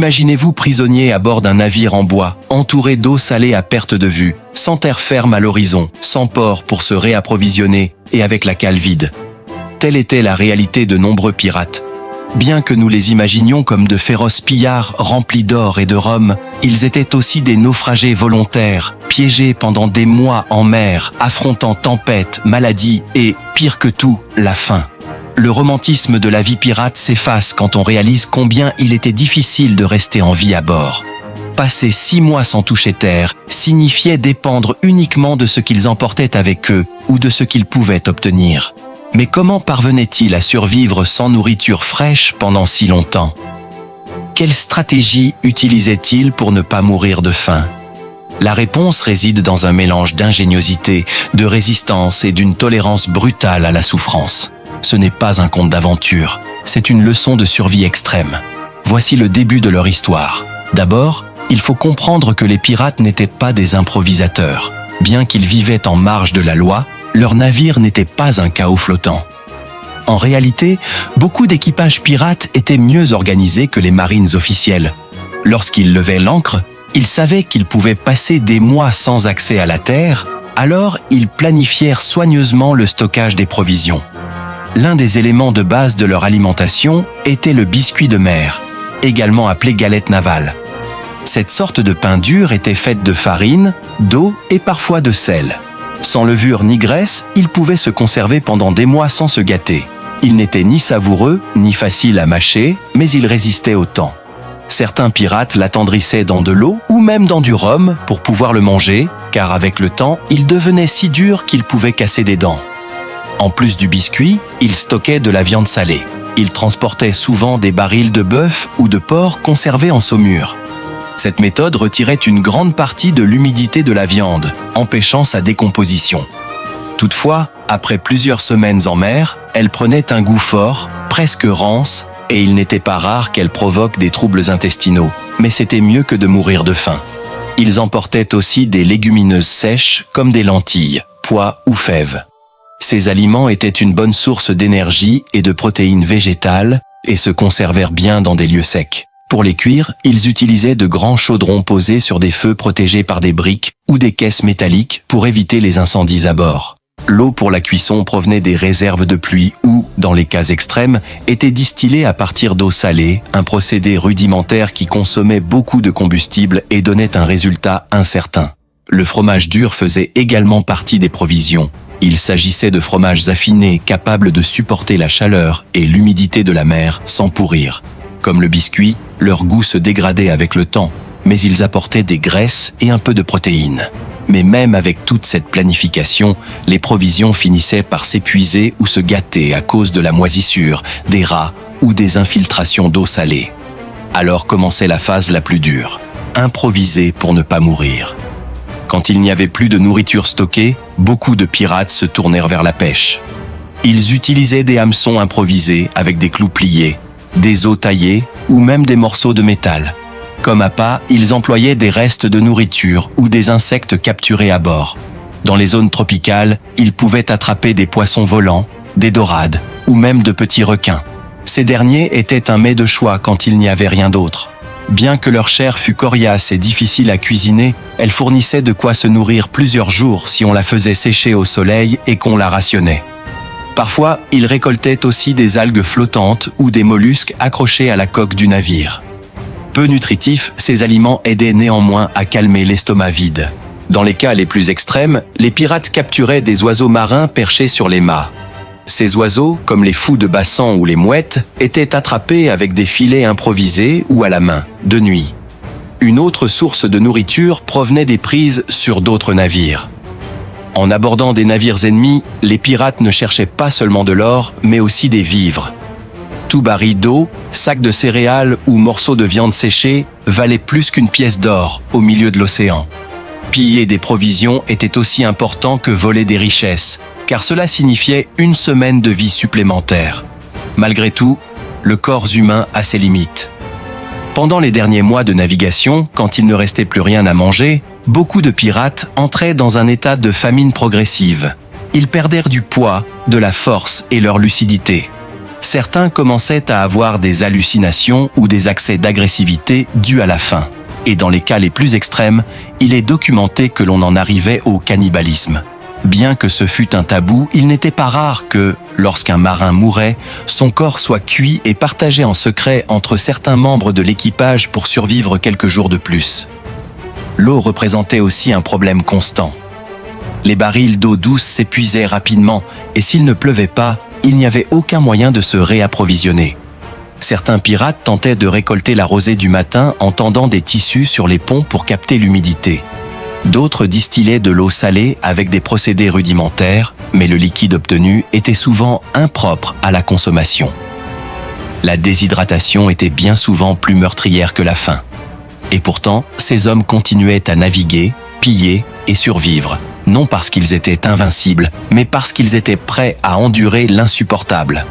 Imaginez-vous prisonnier à bord d'un navire en bois, entouré d'eau salée à perte de vue, sans terre ferme à l'horizon, sans port pour se réapprovisionner et avec la cale vide. Telle était la réalité de nombreux pirates. Bien que nous les imaginions comme de féroces pillards remplis d'or et de rhum, ils étaient aussi des naufragés volontaires, piégés pendant des mois en mer, affrontant tempêtes, maladies et, pire que tout, la faim. Le romantisme de la vie pirate s'efface quand on réalise combien il était difficile de rester en vie à bord. Passer 6 mois sans toucher terre signifiait dépendre uniquement de ce qu'ils emportaient avec eux ou de ce qu'ils pouvaient obtenir. Mais comment parvenaient-ils à survivre sans nourriture fraîche pendant si longtemps? Quelle stratégie utilisaient-ils pour ne pas mourir de faim? La réponse réside dans un mélange d'ingéniosité, de résistance et d'une tolérance brutale à la souffrance. Ce n'est pas un conte d'aventure, c'est une leçon de survie extrême. Voici le début de leur histoire. D'abord, il faut comprendre que les pirates n'étaient pas des improvisateurs. Bien qu'ils vivaient en marge de la loi, leur navire n'était pas un chaos flottant. En réalité, beaucoup d'équipages pirates étaient mieux organisés que les marines officielles. Lorsqu'ils levaient l'ancre, ils savaient qu'ils pouvaient passer des mois sans accès à la terre, alors ils planifièrent soigneusement le stockage des provisions. L'un des éléments de base de leur alimentation était le biscuit de mer, également appelé galette navale. Cette sorte de pain dur était faite de farine, d'eau et parfois de sel. Sans levure ni graisse, il pouvait se conserver pendant des mois sans se gâter. Il n'était ni savoureux, ni facile à mâcher, mais il résistait au temps. Certains pirates l'attendrissaient dans de l'eau ou même dans du rhum pour pouvoir le manger, car avec le temps, il devenait si dur qu'il pouvait casser des dents. En plus du biscuit, ils stockaient de la viande salée. Ils transportaient souvent des barils de bœuf ou de porc conservés en saumure. Cette méthode retirait une grande partie de l'humidité de la viande, empêchant sa décomposition. Toutefois, après plusieurs semaines en mer, elle prenait un goût fort, presque rance, et il n'était pas rare qu'elle provoque des troubles intestinaux, mais c'était mieux que de mourir de faim. Ils emportaient aussi des légumineuses sèches, comme des lentilles, pois ou fèves. Ces aliments étaient une bonne source d'énergie et de protéines végétales, et se conservèrent bien dans des lieux secs. Pour les cuire, ils utilisaient de grands chaudrons posés sur des feux protégés par des briques ou des caisses métalliques pour éviter les incendies à bord. L'eau pour la cuisson provenait des réserves de pluie ou, dans les cas extrêmes, était distillée à partir d'eau salée, un procédé rudimentaire qui consommait beaucoup de combustible et donnait un résultat incertain. Le fromage dur faisait également partie des provisions. Il s'agissait de fromages affinés capables de supporter la chaleur et l'humidité de la mer sans pourrir. Comme le biscuit, leur goût se dégradait avec le temps, mais ils apportaient des graisses et un peu de protéines. Mais même avec toute cette planification, les provisions finissaient par s'épuiser ou se gâter à cause de la moisissure, des rats ou des infiltrations d'eau salée. Alors commençait la phase la plus dure, improviser pour ne pas mourir. Quand il n'y avait plus de nourriture stockée, beaucoup de pirates se tournèrent vers la pêche. Ils utilisaient des hameçons improvisés avec des clous pliés, des os taillés ou même des morceaux de métal. Comme appât, ils employaient des restes de nourriture ou des insectes capturés à bord. Dans les zones tropicales, ils pouvaient attraper des poissons volants, des dorades ou même de petits requins. Ces derniers étaient un mets de choix quand il n'y avait rien d'autre. Bien que leur chair fût coriace et difficile à cuisiner, elle fournissait de quoi se nourrir plusieurs jours si on la faisait sécher au soleil et qu'on la rationnait. Parfois, ils récoltaient aussi des algues flottantes ou des mollusques accrochés à la coque du navire. Peu nutritifs, ces aliments aidaient néanmoins à calmer l'estomac vide. Dans les cas les plus extrêmes, les pirates capturaient des oiseaux marins perchés sur les mâts. Ces oiseaux, comme les fous de bassan ou les mouettes, étaient attrapés avec des filets improvisés ou à la main, de nuit. Une autre source de nourriture provenait des prises sur d'autres navires. En abordant des navires ennemis, les pirates ne cherchaient pas seulement de l'or, mais aussi des vivres. Tout baril d'eau, sac de céréales ou morceau de viande séchée valait plus qu'une pièce d'or au milieu de l'océan. Piller des provisions était aussi important que voler des richesses, car cela signifiait une semaine de vie supplémentaire. Malgré tout, le corps humain a ses limites. Pendant les derniers mois de navigation, quand il ne restait plus rien à manger, beaucoup de pirates entraient dans un état de famine progressive. Ils perdèrent du poids, de la force et leur lucidité. Certains commençaient à avoir des hallucinations ou des accès d'agressivité dus à la faim. Et dans les cas les plus extrêmes, il est documenté que l'on en arrivait au cannibalisme. Bien que ce fût un tabou, il n'était pas rare que, lorsqu'un marin mourait, son corps soit cuit et partagé en secret entre certains membres de l'équipage pour survivre quelques jours de plus. L'eau représentait aussi un problème constant. Les barils d'eau douce s'épuisaient rapidement et s'il ne pleuvait pas, il n'y avait aucun moyen de se réapprovisionner. Certains pirates tentaient de récolter la rosée du matin en tendant des tissus sur les ponts pour capter l'humidité. D'autres distillaient de l'eau salée avec des procédés rudimentaires, mais le liquide obtenu était souvent impropre à la consommation. La déshydratation était bien souvent plus meurtrière que la faim. Et pourtant, ces hommes continuaient à naviguer, piller et survivre, non parce qu'ils étaient invincibles, mais parce qu'ils étaient prêts à endurer l'insupportable.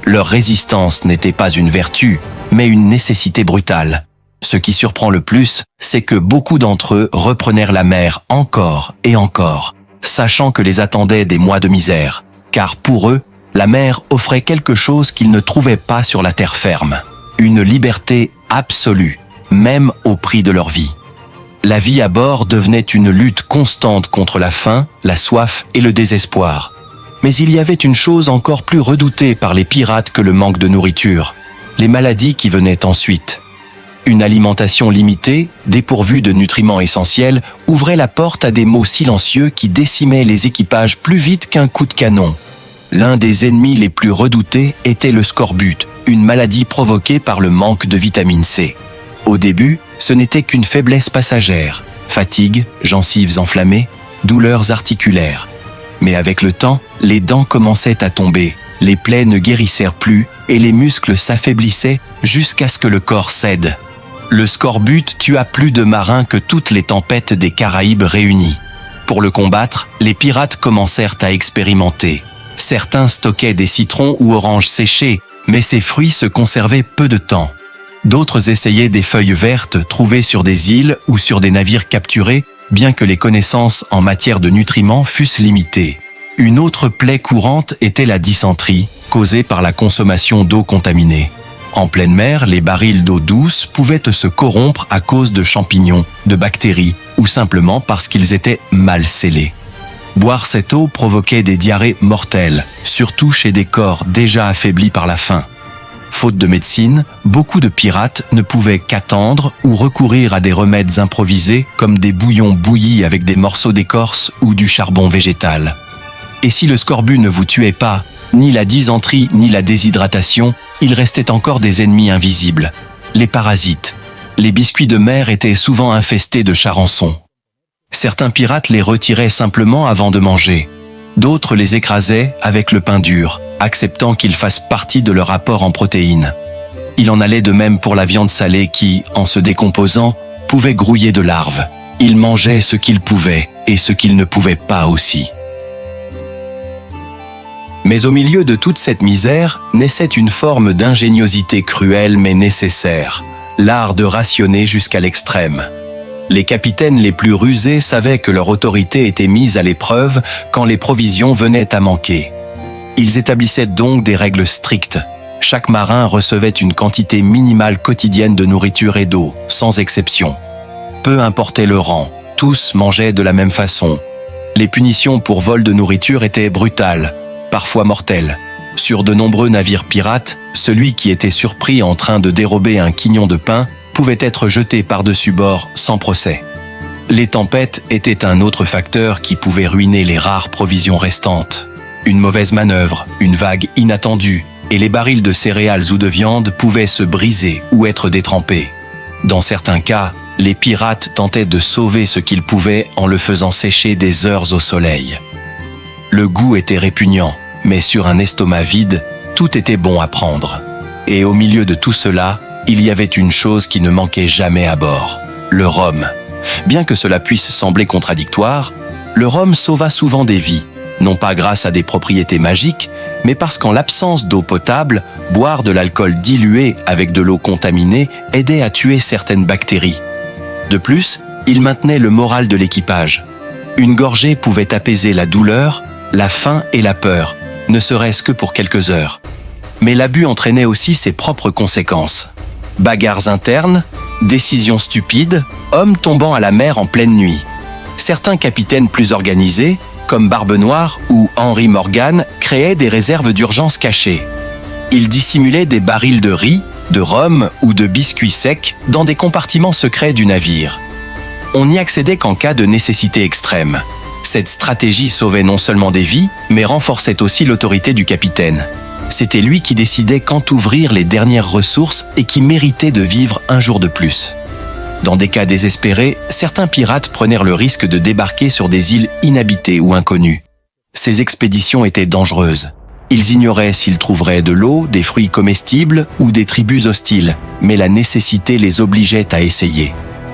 Leur résistance n'était pas une vertu, mais une nécessité brutale. Ce qui surprend le plus, c'est que beaucoup d'entre eux reprenèrent la mer encore et encore, sachant que les attendaient des mois de misère, car pour eux, la mer offrait quelque chose qu'ils ne trouvaient pas sur la terre ferme, une liberté absolue, même au prix de leur vie. La vie à bord devenait une lutte constante contre la faim, la soif et le désespoir. Mais il y avait une chose encore plus redoutée par les pirates que le manque de nourriture, les maladies qui venaient ensuite. Une alimentation limitée, dépourvue de nutriments essentiels, ouvrait la porte à des maux silencieux qui décimaient les équipages plus vite qu'un coup de canon. L'un des ennemis les plus redoutés était le scorbut, une maladie provoquée par le manque de vitamine C. Au début, ce n'était qu'une faiblesse passagère, fatigue, gencives enflammées, douleurs articulaires. Mais avec le temps, les dents commençaient à tomber, les plaies ne guérissèrent plus et les muscles s'affaiblissaient jusqu'à ce que le corps cède. Le scorbut tua plus de marins que toutes les tempêtes des Caraïbes réunies. Pour le combattre, les pirates commencèrent à expérimenter. Certains stockaient des citrons ou oranges séchés, mais ces fruits se conservaient peu de temps. D'autres essayaient des feuilles vertes trouvées sur des îles ou sur des navires capturés, bien que les connaissances en matière de nutriments fussent limitées. Une autre plaie courante était la dysenterie, causée par la consommation d'eau contaminée. En pleine mer, les barils d'eau douce pouvaient se corrompre à cause de champignons, de bactéries, ou simplement parce qu'ils étaient mal scellés. Boire cette eau provoquait des diarrhées mortelles, surtout chez des corps déjà affaiblis par la faim. Faute de médecine, beaucoup de pirates ne pouvaient qu'attendre ou recourir à des remèdes improvisés comme des bouillons bouillis avec des morceaux d'écorce ou du charbon végétal. Et si le scorbut ne vous tuait pas, ni la dysenterie ni la déshydratation, il restait encore des ennemis invisibles, les parasites. Les biscuits de mer étaient souvent infestés de charançons. Certains pirates les retiraient simplement avant de manger. D'autres les écrasaient avec le pain dur, acceptant qu'ils fassent partie de leur apport en protéines. Il en allait de même pour la viande salée qui, en se décomposant, pouvait grouiller de larves. Ils mangeaient ce qu'ils pouvaient et ce qu'ils ne pouvaient pas aussi. Mais au milieu de toute cette misère, naissait une forme d'ingéniosité cruelle mais nécessaire, l'art de rationner jusqu'à l'extrême. Les capitaines les plus rusés savaient que leur autorité était mise à l'épreuve quand les provisions venaient à manquer. Ils établissaient donc des règles strictes. Chaque marin recevait une quantité minimale quotidienne de nourriture et d'eau, sans exception. Peu importait le rang, tous mangeaient de la même façon. Les punitions pour vol de nourriture étaient brutales, parfois mortelles. Sur de nombreux navires pirates, celui qui était surpris en train de dérober un quignon de pain pouvait être jeté par-dessus bord sans procès. Les tempêtes étaient un autre facteur qui pouvait ruiner les rares provisions restantes. Une mauvaise manœuvre, une vague inattendue, et les barils de céréales ou de viande pouvaient se briser ou être détrempés. Dans certains cas, les pirates tentaient de sauver ce qu'ils pouvaient en le faisant sécher des heures au soleil. Le goût était répugnant, mais sur un estomac vide, tout était bon à prendre. Et au milieu de tout cela, il y avait une chose qui ne manquait jamais à bord, le rhum. Bien que cela puisse sembler contradictoire, le rhum sauva souvent des vies, non pas grâce à des propriétés magiques, mais parce qu'en l'absence d'eau potable, boire de l'alcool dilué avec de l'eau contaminée aidait à tuer certaines bactéries. De plus, il maintenait le moral de l'équipage. Une gorgée pouvait apaiser la douleur, la faim et la peur, ne serait-ce que pour quelques heures. Mais l'abus entraînait aussi ses propres conséquences. Bagarres internes, décisions stupides, hommes tombant à la mer en pleine nuit. Certains capitaines plus organisés, comme Barbe Noire ou Henry Morgan, créaient des réserves d'urgence cachées. Ils dissimulaient des barils de riz, de rhum ou de biscuits secs dans des compartiments secrets du navire. On n'y accédait qu'en cas de nécessité extrême. Cette stratégie sauvait non seulement des vies, mais renforçait aussi l'autorité du capitaine. C'était lui qui décidait quand ouvrir les dernières ressources et qui méritait de vivre un jour de plus. Dans des cas désespérés, certains pirates prenaient le risque de débarquer sur des îles inhabitées ou inconnues. Ces expéditions étaient dangereuses. Ils ignoraient s'ils trouveraient de l'eau, des fruits comestibles ou des tribus hostiles, mais la nécessité les obligeait à essayer.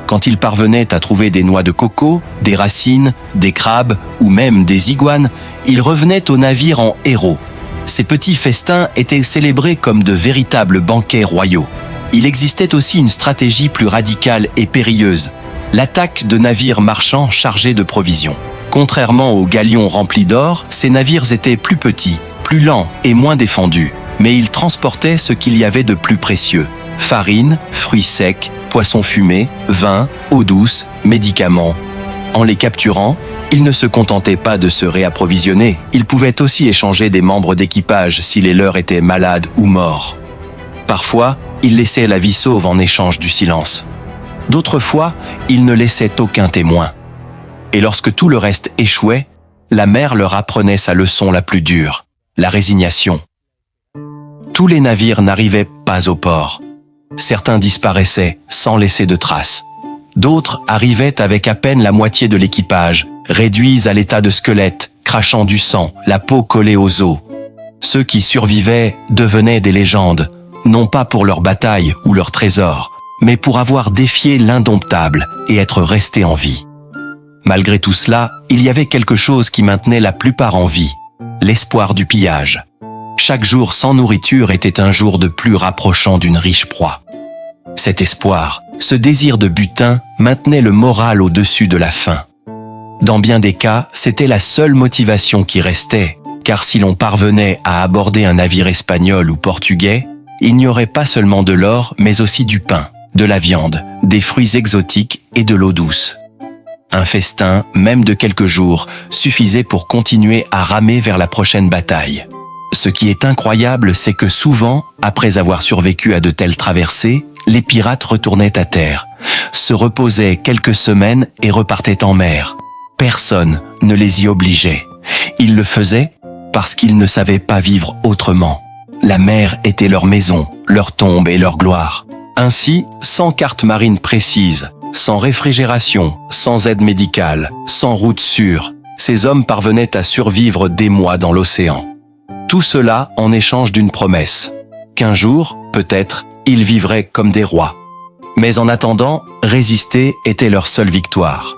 Quand ils parvenaient à trouver des noix de coco, des racines, des crabes ou même des iguanes, ils revenaient au navire en héros. Ces petits festins étaient célébrés comme de véritables banquets royaux. Il existait aussi une stratégie plus radicale et périlleuse, l'attaque de navires marchands chargés de provisions. Contrairement aux galions remplis d'or, ces navires étaient plus petits, plus lents et moins défendus, mais ils transportaient ce qu'il y avait de plus précieux. Farine, fruits secs, poissons fumés, vin, eau douce, médicaments. En les capturant, ils ne se contentaient pas de se réapprovisionner, ils pouvaient aussi échanger des membres d'équipage si les leurs étaient malades ou morts. Parfois, ils laissaient la vie sauve en échange du silence. D'autres fois, ils ne laissaient aucun témoin. Et lorsque tout le reste échouait, la mer leur apprenait sa leçon la plus dure, la résignation. Tous les navires n'arrivaient pas au port. Certains disparaissaient sans laisser de traces. D'autres arrivaient avec à peine la moitié de l'équipage, réduits à l'état de squelettes, crachant du sang, la peau collée aux os. Ceux qui survivaient devenaient des légendes, non pas pour leur bataille ou leur trésor, mais pour avoir défié l'indomptable et être restés en vie. Malgré tout cela, il y avait quelque chose qui maintenait la plupart en vie, l'espoir du pillage. Chaque jour sans nourriture était un jour de plus rapprochant d'une riche proie. Cet espoir, ce désir de butin, maintenait le moral au-dessus de la faim. Dans bien des cas, c'était la seule motivation qui restait, car si l'on parvenait à aborder un navire espagnol ou portugais, il n'y aurait pas seulement de l'or, mais aussi du pain, de la viande, des fruits exotiques et de l'eau douce. Un festin, même de quelques jours, suffisait pour continuer à ramer vers la prochaine bataille. Ce qui est incroyable, c'est que souvent, après avoir survécu à de telles traversées, les pirates retournaient à terre, se reposaient quelques semaines et repartaient en mer. Personne ne les y obligeait. Ils le faisaient parce qu'ils ne savaient pas vivre autrement. La mer était leur maison, leur tombe et leur gloire. Ainsi, sans carte marine précise, sans réfrigération, sans aide médicale, sans route sûre, ces hommes parvenaient à survivre des mois dans l'océan. Tout cela en échange d'une promesse. Qu'un jour, peut-être, ils vivraient comme des rois. Mais en attendant, résister était leur seule victoire.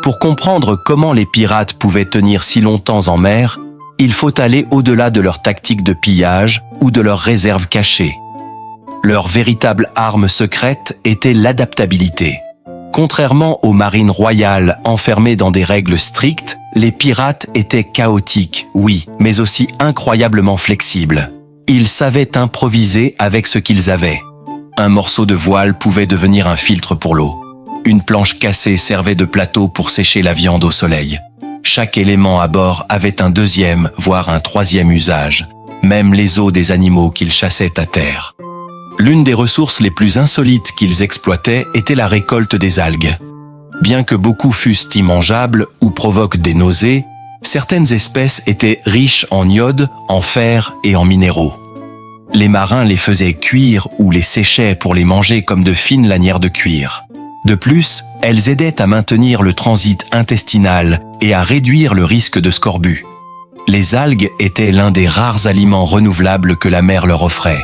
Pour comprendre comment les pirates pouvaient tenir si longtemps en mer, il faut aller au-delà de leurs tactiques de pillage ou de leurs réserves cachées. Leur véritable arme secrète était l'adaptabilité. Contrairement aux marines royales enfermées dans des règles strictes, les pirates étaient chaotiques, oui, mais aussi incroyablement flexibles. Ils savaient improviser avec ce qu'ils avaient. Un morceau de voile pouvait devenir un filtre pour l'eau. Une planche cassée servait de plateau pour sécher la viande au soleil. Chaque élément à bord avait un deuxième, voire un troisième usage, même les os des animaux qu'ils chassaient à terre. L'une des ressources les plus insolites qu'ils exploitaient était la récolte des algues. Bien que beaucoup fussent immangeables ou provoquent des nausées, certaines espèces étaient riches en iode, en fer et en minéraux. Les marins les faisaient cuire ou les séchaient pour les manger comme de fines lanières de cuir. De plus, elles aidaient à maintenir le transit intestinal et à réduire le risque de scorbut. Les algues étaient l'un des rares aliments renouvelables que la mer leur offrait.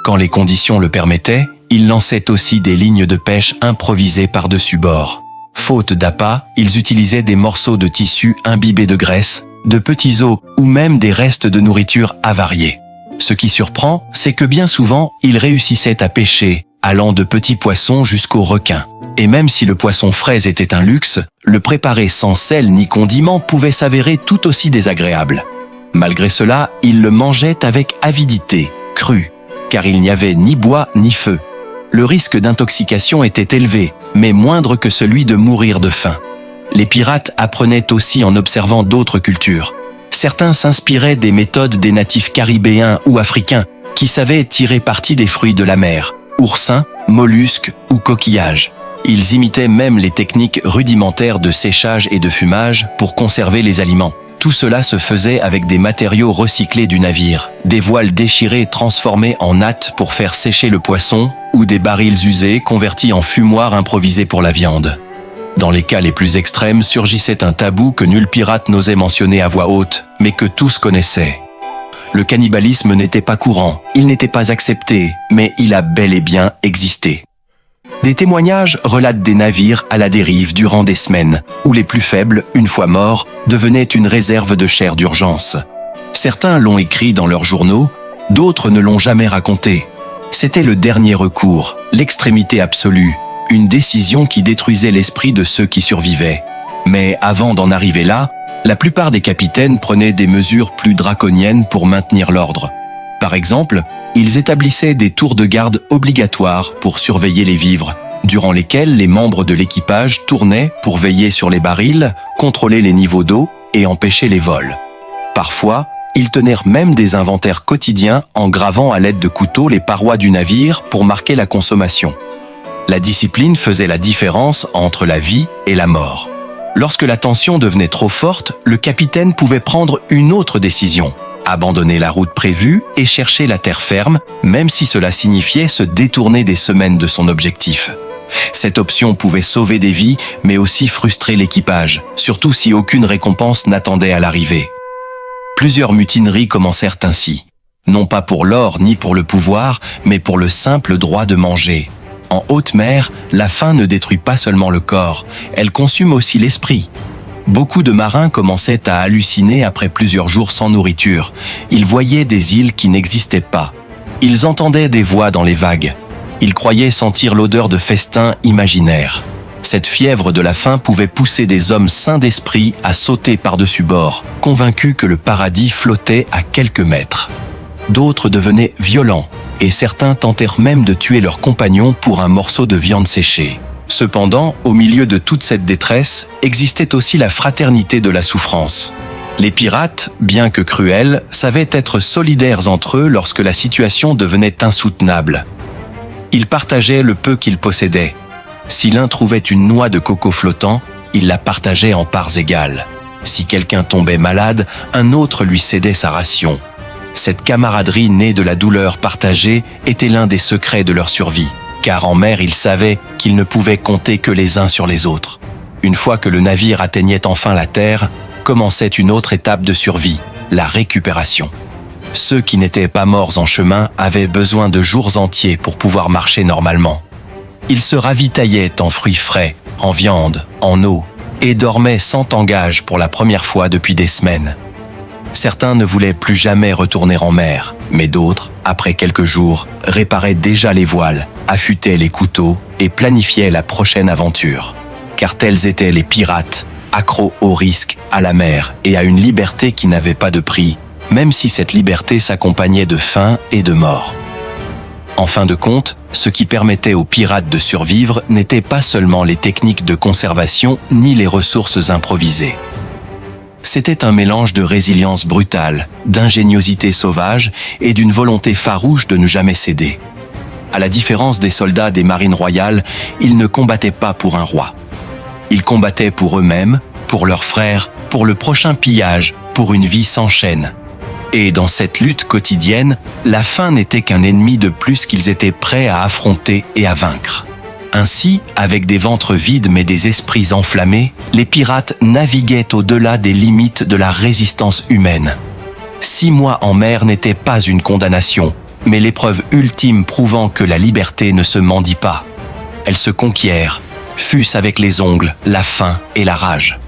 Quand les conditions le permettaient, ils lançaient aussi des lignes de pêche improvisées par-dessus bord. Faute d'appât, ils utilisaient des morceaux de tissu imbibés de graisse, de petits os ou même des restes de nourriture avariés. Ce qui surprend, c'est que bien souvent, ils réussissaient à pêcher, allant de petits poissons jusqu'aux requins. Et même si le poisson frais était un luxe, le préparer sans sel ni condiments pouvait s'avérer tout aussi désagréable. Malgré cela, ils le mangeaient avec avidité, crue, car il n'y avait ni bois ni feu. Le risque d'intoxication était élevé, mais moindre que celui de mourir de faim. Les pirates apprenaient aussi en observant d'autres cultures. Certains s'inspiraient des méthodes des natifs caribéens ou africains qui savaient tirer parti des fruits de la mer, oursins, mollusques ou coquillages. Ils imitaient même les techniques rudimentaires de séchage et de fumage pour conserver les aliments. Tout cela se faisait avec des matériaux recyclés du navire, des voiles déchirées transformées en nattes pour faire sécher le poisson, ou des barils usés convertis en fumoir improvisés pour la viande. Dans les cas les plus extrêmes surgissait un tabou que nul pirate n'osait mentionner à voix haute, mais que tous connaissaient. Le cannibalisme n'était pas courant, il n'était pas accepté, mais il a bel et bien existé. Des témoignages relatent des navires à la dérive durant des semaines, où les plus faibles, une fois morts, devenaient une réserve de chair d'urgence. Certains l'ont écrit dans leurs journaux, d'autres ne l'ont jamais raconté. C'était le dernier recours, l'extrémité absolue, une décision qui détruisait l'esprit de ceux qui survivaient. Mais avant d'en arriver là, la plupart des capitaines prenaient des mesures plus draconiennes pour maintenir l'ordre. Par exemple, ils établissaient des tours de garde obligatoires pour surveiller les vivres, durant lesquels les membres de l'équipage tournaient pour veiller sur les barils, contrôler les niveaux d'eau et empêcher les vols. Parfois, ils tenaient même des inventaires quotidiens en gravant à l'aide de couteaux les parois du navire pour marquer la consommation. La discipline faisait la différence entre la vie et la mort. Lorsque la tension devenait trop forte, le capitaine pouvait prendre une autre décision, abandonner la route prévue et chercher la terre ferme, même si cela signifiait se détourner des semaines de son objectif. Cette option pouvait sauver des vies, mais aussi frustrer l'équipage, surtout si aucune récompense n'attendait à l'arrivée. Plusieurs mutineries commencèrent ainsi, non pas pour l'or ni pour le pouvoir, mais pour le simple droit de manger. En haute mer, la faim ne détruit pas seulement le corps, elle consume aussi l'esprit. Beaucoup de marins commençaient à halluciner après plusieurs jours sans nourriture. Ils voyaient des îles qui n'existaient pas. Ils entendaient des voix dans les vagues. Ils croyaient sentir l'odeur de festins imaginaires. Cette fièvre de la faim pouvait pousser des hommes sains d'esprit à sauter par-dessus bord, convaincus que le paradis flottait à quelques mètres. D'autres devenaient violents, et certains tentèrent même de tuer leurs compagnons pour un morceau de viande séchée. Cependant, au milieu de toute cette détresse, existait aussi la fraternité de la souffrance. Les pirates, bien que cruels, savaient être solidaires entre eux lorsque la situation devenait insoutenable. Ils partageaient le peu qu'ils possédaient. Si l'un trouvait une noix de coco flottant, il la partageait en parts égales. Si quelqu'un tombait malade, un autre lui cédait sa ration. Cette camaraderie née de la douleur partagée était l'un des secrets de leur survie, car en mer ils savaient qu'ils ne pouvaient compter que les uns sur les autres. Une fois que le navire atteignait enfin la terre, commençait une autre étape de survie, la récupération. Ceux qui n'étaient pas morts en chemin avaient besoin de jours entiers pour pouvoir marcher normalement. Ils se ravitaillaient en fruits frais, en viande, en eau, et dormaient sans tangage pour la première fois depuis des semaines. Certains ne voulaient plus jamais retourner en mer, mais d'autres, après quelques jours, réparaient déjà les voiles, affûtaient les couteaux et planifiaient la prochaine aventure. Car tels étaient les pirates, accros au risque, à la mer et à une liberté qui n'avait pas de prix, même si cette liberté s'accompagnait de faim et de mort. En fin de compte, ce qui permettait aux pirates de survivre n'était pas seulement les techniques de conservation ni les ressources improvisées. C'était un mélange de résilience brutale, d'ingéniosité sauvage et d'une volonté farouche de ne jamais céder. À la différence des soldats des marines royales, ils ne combattaient pas pour un roi. Ils combattaient pour eux-mêmes, pour leurs frères, pour le prochain pillage, pour une vie sans chaîne. Et dans cette lutte quotidienne, la faim n'était qu'un ennemi de plus qu'ils étaient prêts à affronter et à vaincre. Ainsi, avec des ventres vides mais des esprits enflammés, les pirates naviguaient au-delà des limites de la résistance humaine. 6 mois en mer n'était pas une condamnation, mais l'épreuve ultime prouvant que la liberté ne se mendie pas. Elle se conquiert, fût-ce avec les ongles, la faim et la rage.